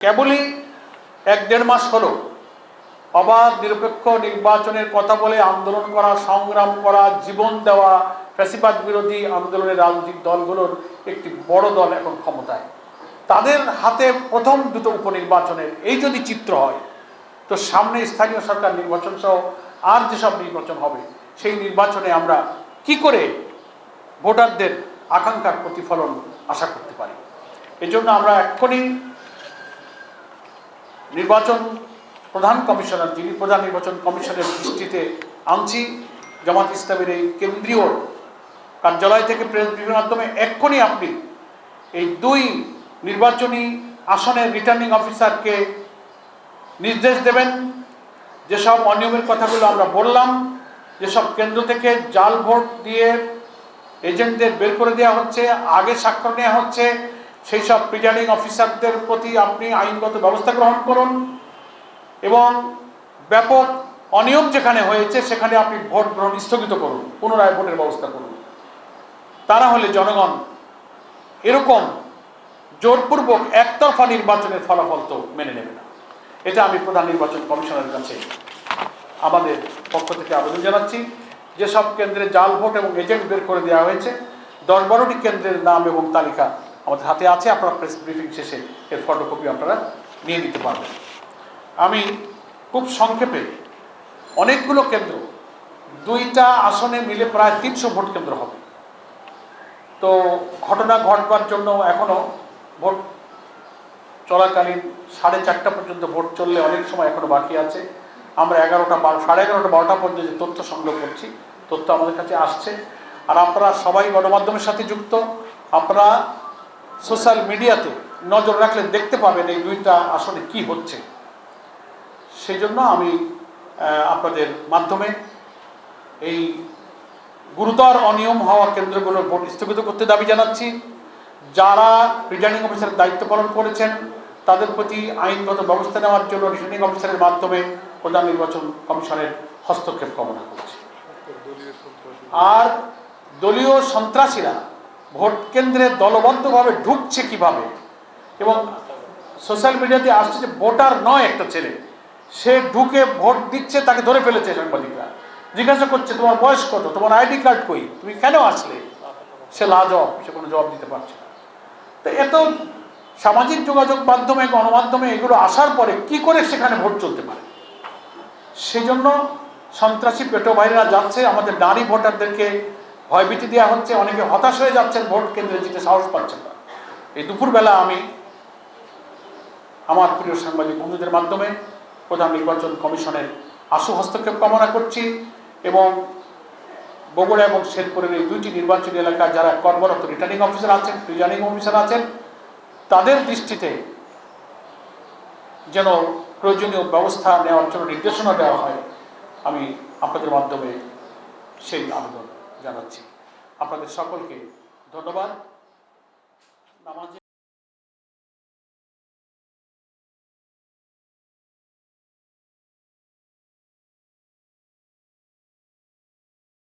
কেবলই 1-1.5 মাস হলো অবাধ নিরপেক্ষ নির্বাচনের কথা বলে আন্দোলন করা, সংগ্রাম করা, জীবন দেওয়া ফ্যাসিবাদ বিরোধী আন্দোলনের রাজনৈতিক দলগুলোর একটি বড় দল এখন ক্ষমতায়। তাদের হাতে প্রথম দুটো উপনির্বাচনের এই যদি চিত্র হয়, তো সামনে স্থানীয় সরকার নির্বাচন সহ আর যেসব নির্বাচন হবে সেই নির্বাচনে আমরা কি করে ভোটারদের আকাঙ্ক্ষার প্রতিফলন আশা করতে পারি। এজন্য আমরা এক্ষুনি নির্বাচন প্রধান কমিশনার, যিনি প্রধান নির্বাচন কমিশনের দৃষ্টিতে আনছি, জামাত ইসলামের এই কেন্দ্রীয় কার্যালয় থেকে প্রেস ব্রিফিংয়ের মাধ্যমে এক্ষুনি আপনি এই 2 নির্বাচনী আসনের রিটার্নিং অফিসারকে নির্দেশ দেবেন, যেসব অনিয়মের কথাগুলো আমরা বললাম, যেসব কেন্দ্র থেকে জাল ভোট দিয়ে এজেন্টদের বের করে দেওয়া হচ্ছে, আগে স্বাক্ষর নেওয়া হচ্ছে, সেই সব প্রিজাইডিং অফিসারদের প্রতি আপনি আইনগত ব্যবস্থা গ্রহণ করুন এবং ব্যাপক অনিয়ম যেখানে হয়েছে সেখানে আপনি ভোট গ্রহণ স্থগিত করুন, পুনরায় ভোটের ব্যবস্থা করুন। তা না হলে জনগণ এরকম জোরপূর্বক একতরফা নির্বাচনের ফলাফল তো মেনে নেবে না। এটা আমি প্রধান নির্বাচন কমিশনারের কাছে আমাদের পক্ষ থেকে আবেদন জানাচ্ছি। যেসব কেন্দ্রে জাল ভোট এবং এজেন্ট বের করে দেওয়া হয়েছে 10-12টি কেন্দ্রের নাম এবং তালিকা আমাদের হাতে আছে। আপনারা প্রেস ব্রিফিং শেষে এর ফটোকপি আপনারা নিয়ে নিতে পারবেন। আমি খুব সংক্ষেপে, অনেকগুলো কেন্দ্র, 2টা আসনে মিলে প্রায় 300 ভোট কেন্দ্র হবে। তো ঘটনা ঘটবার জন্য এখনও ভোট চলাকালীন 4:30 পর্যন্ত ভোট চললে অনেক সময় এখনও বাকি আছে। আমরা 11:30-12টা পর্যন্ত যে তথ্য সংগ্রহ করছি, তথ্য আমাদের কাছে আসছে। আর আপনারা সবাই গণমাধ্যমের সাথে যুক্ত, আপনারা সোশ্যাল মিডিয়াতে নজর রাখলে দেখতে পাবেন এই 2টা আসনে কি হচ্ছে। সেই জন্য আমি আপনাদের মাধ্যমে এই গুরুতর অনিয়ম হওয়া কেন্দ্রগুলোর ভোট স্থগিত করতে দাবি জানাচ্ছি। যারা রিটার্নিং অফিসারের দায়িত্ব পালন করেছেন তাদের প্রতি আইনগত ব্যবস্থা নেওয়ার জন্য রিটার্নিং অফিসারের মাধ্যমে প্রধান নির্বাচন কমিশনের হস্তক্ষেপ কামনা করছি। আর দলীয় সন্ত্রাসীরা ভোট কেন্দ্রে দলবদ্ধভাবে ঢুকছে কিভাবে, এবং সোশ্যাল মিডিয়াতে আসছে যে ভোটার নয় একটা ছেলে, সে ঢুকে ভোট দিচ্ছে, তাকে ধরে ফেলেছে সাংবাদিকরা, জিজ্ঞাসা করছে তোমার বয়স কত, তোমার আইডি কার্ড কই, তুমি কেন আসলে? সে লাজবাব, সে কোনো জবাব দিতে পারছে না। তো এত সামাজিক যোগাযোগ মাধ্যমে, গণমাধ্যমে এগুলো আসার পরে কি করে সেখানে ভোট চলতে পারে? সেই জন্য সন্ত্রাসী পেটো বাইরেরা যাচ্ছে, আমাদের নারী ভোটারদেরকে ভয়ভীতি দেওয়া হচ্ছে, অনেকে হতাশ হয়ে যাচ্ছেন, ভোট কেন্দ্রে যেতে সাহস পাচ্ছেন না। এই দুপুরবেলা আমি আমার প্রিয় সাংবাদিক বন্ধুদের মাধ্যমে প্রধান নির্বাচন কমিশনের আশু হস্তক্ষেপ কামনা করছি এবং বগুড়া এবং শেরপুরের এই 2টি নির্বাচনী এলাকায় যারা কর্মরত রিটার্নিং অফিসার আছেন, প্রিজাইডিং অফিসার আছেন, তাদের দৃষ্টিতে যেন প্রয়োজনীয় ব্যবস্থা নেওয়ার জন্য নির্দেশনা দেওয়া হয়, আমি আপনাদের মাধ্যমে সেই আবেদন জানাচ্ছি। আপনাদের সকলকে ধন্যবাদ। নামাজে